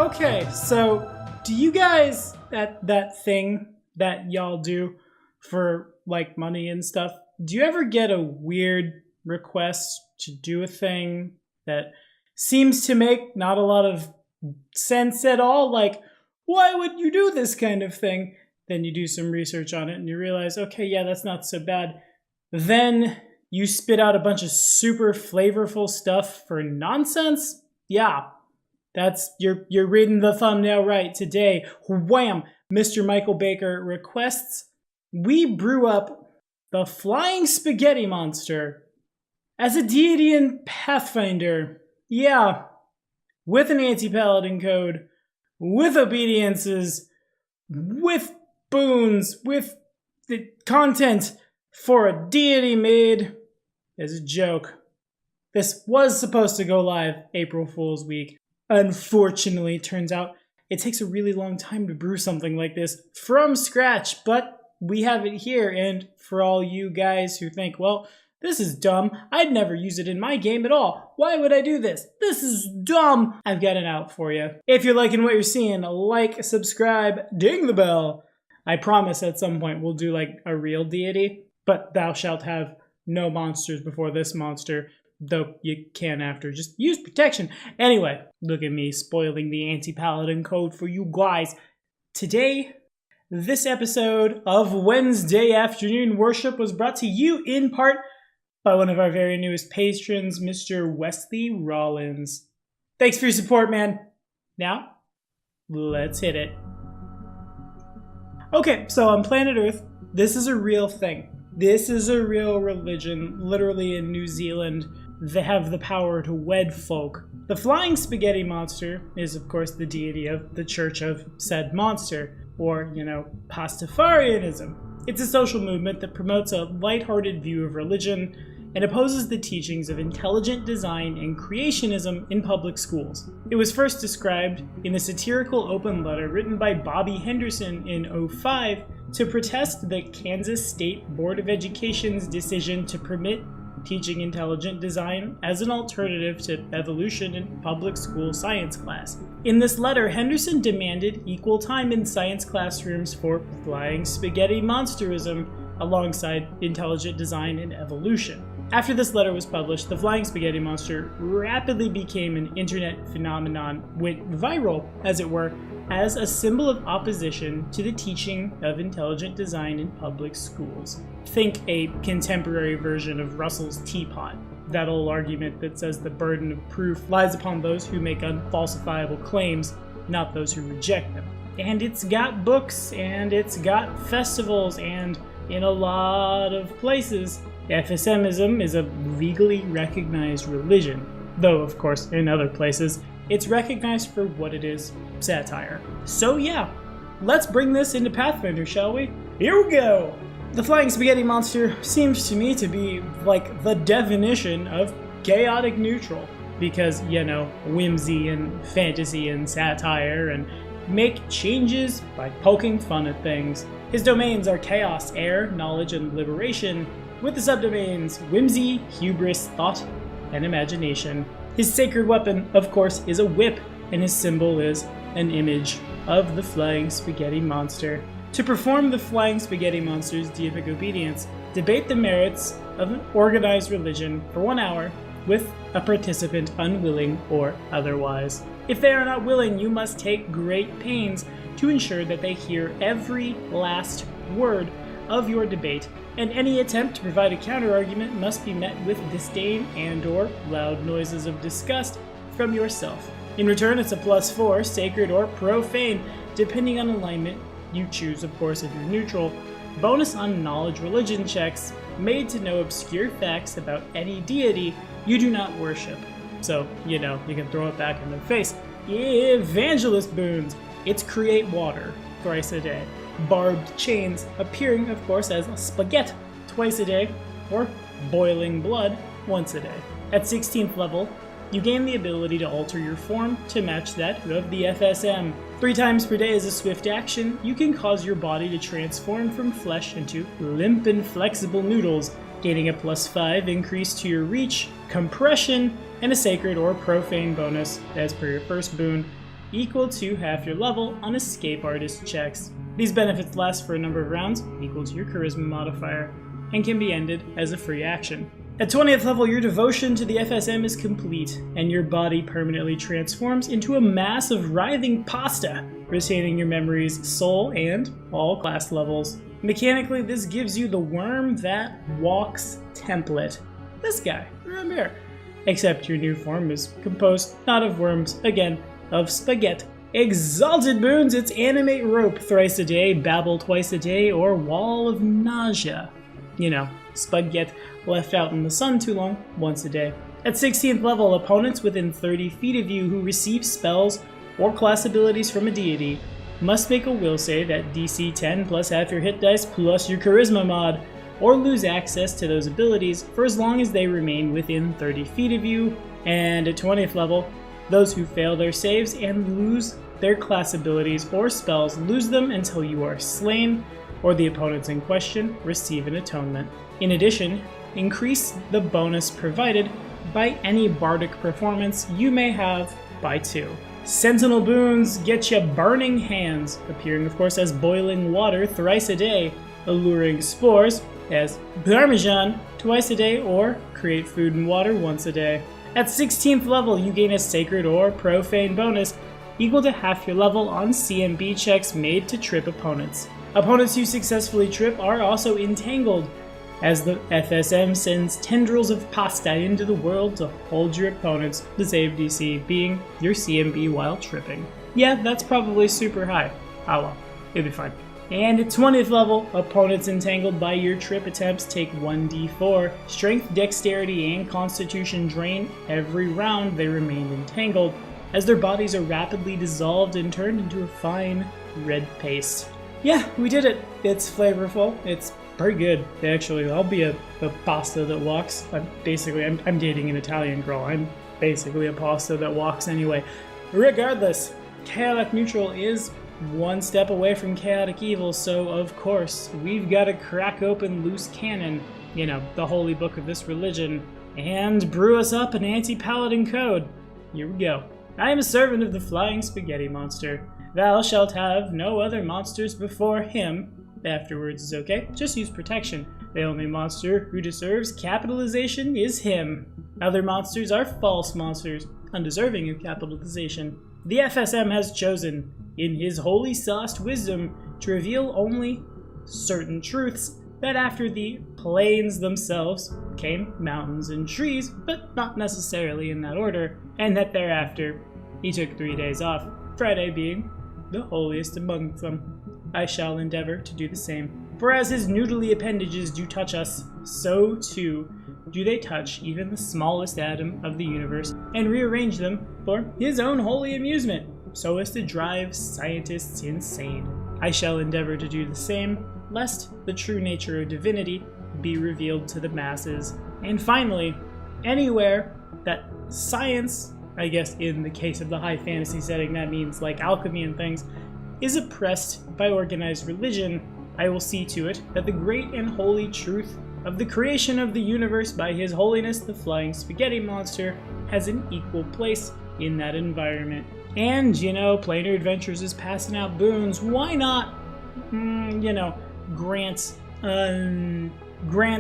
Okay, so do you guys, that thing that y'all do for like money and stuff, do you ever get a weird request to do a thing that seems to make not a lot of sense at all? Like, why would you do this kind of thing? Then you do some research on it and you realize, okay, yeah, that's not so bad. Then you spit out a bunch of super flavorful stuff for nonsense? Yeah. That's you're reading the thumbnail right. Today, wham, Mr. Michael Baker requests we brew up the flying spaghetti monster as a deity in Pathfinder. Yeah, with an anti-paladin code, with obediences, with boons, with the content for a deity made as a joke. This was supposed to go live April Fool's Week. Unfortunately, it turns out it takes a really long time to brew something like this from scratch, but we have it here, and for all you guys who think, well, this is dumb, I'd never use it in my game at all. Why would I do this? This is dumb. I've got it out for you. If you're liking what you're seeing, like, subscribe, ding the bell. I promise at some point we'll do like a real deity, but thou shalt have no monsters before this monster. Though you can after. Just use protection. Anyway, look at me spoiling the anti-paladin code for you guys. Today, this episode of Wednesday Afternoon Worship was brought to you in part by one of our very newest patrons, Mr. Wesley Rollins. Thanks for your support, man. Now, let's hit it. Okay, so on planet Earth, this is a real thing. This is a real religion, literally in New Zealand. They have the power to wed folk. The flying spaghetti monster is, of course, the deity of the Church of said monster, or, Pastafarianism. It's a social movement that promotes a lighthearted view of religion and opposes the teachings of intelligent design and creationism in public schools. It was first described in a satirical open letter written by Bobby Henderson in 2005 to protest the Kansas State Board of Education's decision to permit teaching intelligent design as an alternative to evolution in public school science class. In this letter, Henderson demanded equal time in science classrooms for flying spaghetti monsterism alongside intelligent design and evolution. After this letter was published, the flying spaghetti monster rapidly became an internet phenomenon, went viral, as it were, as a symbol of opposition to the teaching of intelligent design in public schools. Think a contemporary version of Russell's teapot. That old argument that says the burden of proof lies upon those who make unfalsifiable claims, not those who reject them. And it's got books, and it's got festivals, and in a lot of places, FSMism is a legally recognized religion, though, of course, in other places, it's recognized for what it is, satire. So yeah, let's bring this into Pathfinder, shall we? Here we go! The flying spaghetti monster seems to me to be like the definition of chaotic neutral, because, whimsy and fantasy and satire and make changes by poking fun at things. His domains are chaos, air, knowledge, and liberation, with the subdomains whimsy, hubris, thought, and imagination. His sacred weapon, of course, is a whip, and his symbol is an image of the flying spaghetti monster. To perform the flying spaghetti monster's deific obedience, debate the merits of an organized religion for 1 hour with a participant unwilling or otherwise. If they are not willing, you must take great pains to ensure that they hear every last word of your debate, and any attempt to provide a counter-argument must be met with disdain and/or loud noises of disgust from yourself. In return, it's a +4, sacred or profane, depending on alignment. You choose, of course, if you're neutral. Bonus on knowledge religion checks, made to know obscure facts about any deity you do not worship. So, you can throw it back in their face. Evangelist boons. It's create water, thrice a day. Barbed chains, appearing, of course, as spaghetti twice a day, or boiling blood once a day. At 16th level, you gain the ability to alter your form to match that of the FSM. 3 times per day as a swift action, you can cause your body to transform from flesh into limp and flexible noodles, gaining a +5 increase to your reach, compression, and a sacred or profane bonus as per your first boon. equal to half your level on escape artist checks. These benefits last for a number of rounds, equal to your charisma modifier, and can be ended as a free action. At 20th level, your devotion to the FSM is complete, and your body permanently transforms into a mass of writhing pasta, retaining your memories, soul, and all class levels. Mechanically, this gives you the Worm That Walks template. This guy, right here. Except your new form is composed not of worms, again, of spaghetti. Exalted boons, it's Animate Rope thrice a day, Babble twice a day, or Wall of Nausea. You know, spaghetti left out in the sun too long, once a day. At 16th level, opponents within 30 feet of you who receive spells or class abilities from a deity must make a will save at DC 10 plus half your hit dice plus your charisma mod, or lose access to those abilities for as long as they remain within 30 feet of you. And at 20th level, those who fail their saves and lose their class abilities or spells lose them until you are slain, or the opponents in question receive an atonement. In addition, increase the bonus provided by any bardic performance you may have by 2. Sentinel boons get you Burning Hands, appearing of course as boiling water thrice a day, Alluring Spores as Parmesan twice a day, or Create Food and Water once a day. At 16th level, you gain a Sacred or Profane bonus equal to half your level on CMB checks made to trip opponents. Opponents who successfully trip are also entangled, as the FSM sends tendrils of pasta into the world to hold your opponents, the save DC being your CMB while tripping. Yeah, that's probably super high. Oh well, it'll be fine. And at 20th level, opponents entangled by your trip attempts take 1d4 strength, dexterity, and constitution drain every round they remain entangled, as their bodies are rapidly dissolved and turned into a fine red paste. Yeah, we did it. It's flavorful. It's pretty good, actually. I'll be a pasta that walks. I'm dating an Italian girl. I'm basically a pasta that walks anyway. Regardless, chaotic neutral is one step away from chaotic evil, so of course, we've got to crack open loose cannon, you know, the holy book of this religion, and brew us up an anti-paladin code. Here we go. I am a servant of the flying spaghetti monster. Thou shalt have no other monsters before him. Afterwards is okay, just use protection. The only monster who deserves capitalization is him. Other monsters are false monsters, undeserving of capitalization. The FSM has chosen, in his holy sauced wisdom, to reveal only certain truths, that after the plains themselves came mountains and trees, but not necessarily in that order, and that thereafter he took 3 days off, Friday being the holiest among them. I shall endeavor to do the same. For as his noodly appendages do touch us, so too do they touch even the smallest atom of the universe, and rearrange them for his own holy amusement, so as to drive scientists insane. I shall endeavor to do the same, lest the true nature of divinity be revealed to the masses. And finally, anywhere that science, I guess in the case of the high fantasy setting that means like alchemy and things, is oppressed by organized religion, I will see to it that the great and holy truth of the creation of the universe by His Holiness the Flying Spaghetti Monster has an equal place in that environment. And, you know, Planar Adventures is passing out boons. Why not, grant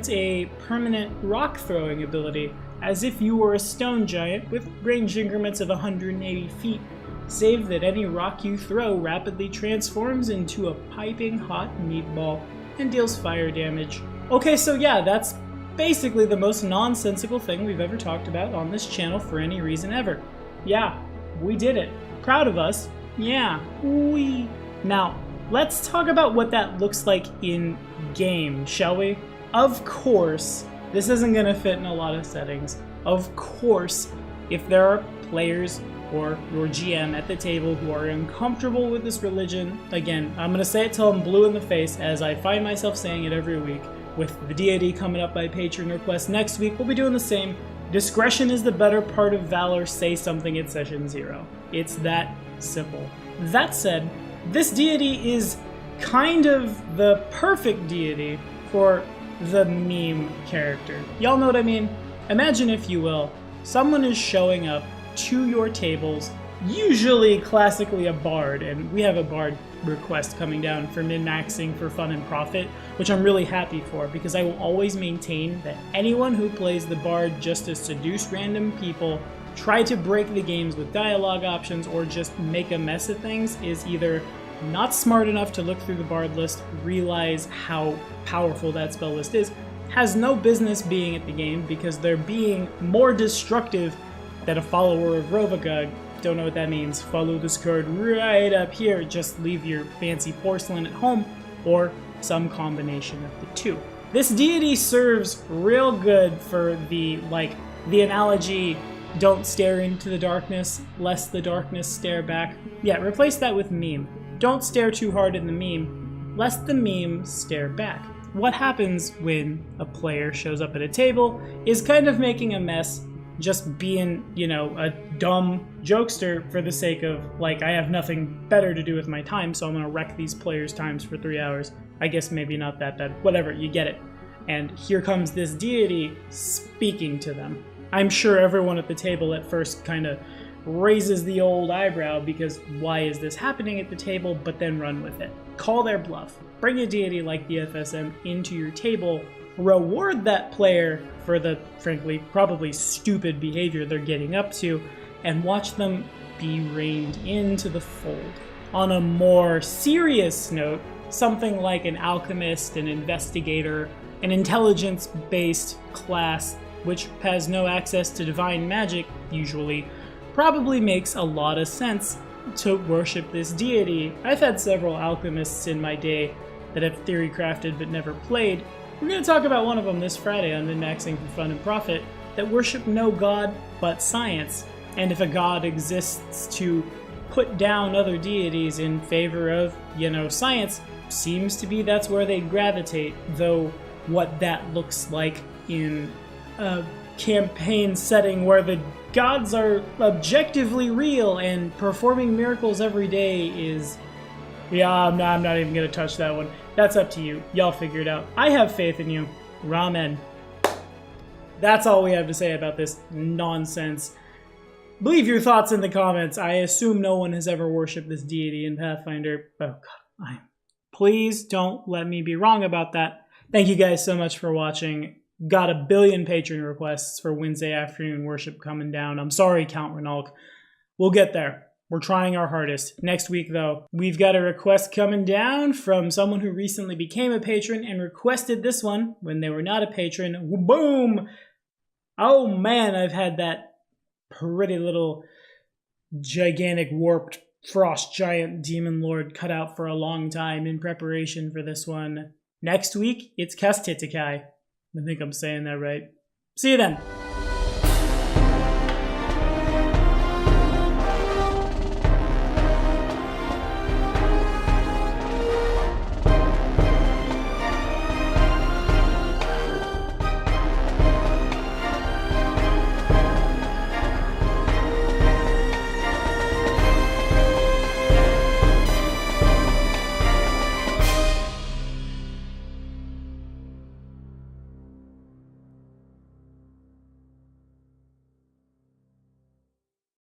a permanent rock throwing ability, as if you were a stone giant with range increments of 180 feet, save that any rock you throw rapidly transforms into a piping hot meatball and deals fire damage. Okay, so yeah, that's basically the most nonsensical thing we've ever talked about on this channel for any reason ever. Yeah, we did it. Proud of us. Yeah, we. Now, let's talk about what that looks like in game, shall we? Of course, this isn't going to fit in a lot of settings. Of course, if there are players or your GM at the table who are uncomfortable with this religion, again, I'm going to say it till I'm blue in the face, as I find myself saying it every week. With the deity coming up by patron request next week, we'll be doing the same. Discretion is the better part of valor, say something at session 0. It's that simple. That said, this deity is kind of the perfect deity for the meme character. Y'all know what I mean? Imagine, if you will, someone is showing up to your tables usually classically a bard, and we have a bard request coming down for min-maxing for fun and profit, which I'm really happy for, because I will always maintain that anyone who plays the bard just to seduce random people, try to break the games with dialogue options, or just make a mess of things is either not smart enough to look through the bard list, realize how powerful that spell list is, has no business being at the game because they're being more destructive than a follower of Rovagug. Don't know what that means. Follow this card right up here. Just leave your fancy porcelain at home, or some combination of the two. This deity serves real good for the analogy, don't stare into the darkness, lest the darkness stare back. Yeah, replace that with meme. Don't stare too hard in the meme, lest the meme stare back. What happens when a player shows up at a table is kind of making a mess, just being, a dumb jokester for the sake of, I have nothing better to do with my time, so I'm gonna wreck these players' times for 3 hours. I guess maybe not that bad. Whatever, you get it. And here comes this deity speaking to them. I'm sure everyone at the table at first kind of raises the old eyebrow because why is this happening at the table, but then run with it. Call their bluff. Bring a deity like the FSM into your table, reward that player for the, frankly, probably stupid behavior they're getting up to, and watch them be reined into the fold. On a more serious note, something like an alchemist, an investigator, an intelligence-based class which has no access to divine magic, usually, probably makes a lot of sense to worship this deity. I've had several alchemists in my day that have theory crafted but never played. We're going to talk about one of them this Friday on Min-Maxing for Fun and Profit, that worship no god but science. And if a god exists to put down other deities in favor of, science, seems to be that's where they gravitate, though what that looks like in a campaign setting where the gods are objectively real and performing miracles every day is... Yeah, I'm not even going to touch that one. That's up to you. Y'all figure it out. I have faith in you. Ramen. That's all we have to say about this nonsense. Leave your thoughts in the comments. I assume no one has ever worshipped this deity in Pathfinder. Oh god, please don't let me be wrong about that. Thank you guys so much for watching. Got a billion patron requests for Wednesday afternoon worship coming down. I'm sorry, Count Renalk. We'll get there. We're trying our hardest. Next week, though, we've got a request coming down from someone who recently became a patron and requested this one when they were not a patron. Boom! Oh man, I've had that pretty little gigantic warped frost giant demon lord cut out for a long time in preparation for this one. Next week, it's Kastitikai. I think I'm saying that right. See you then.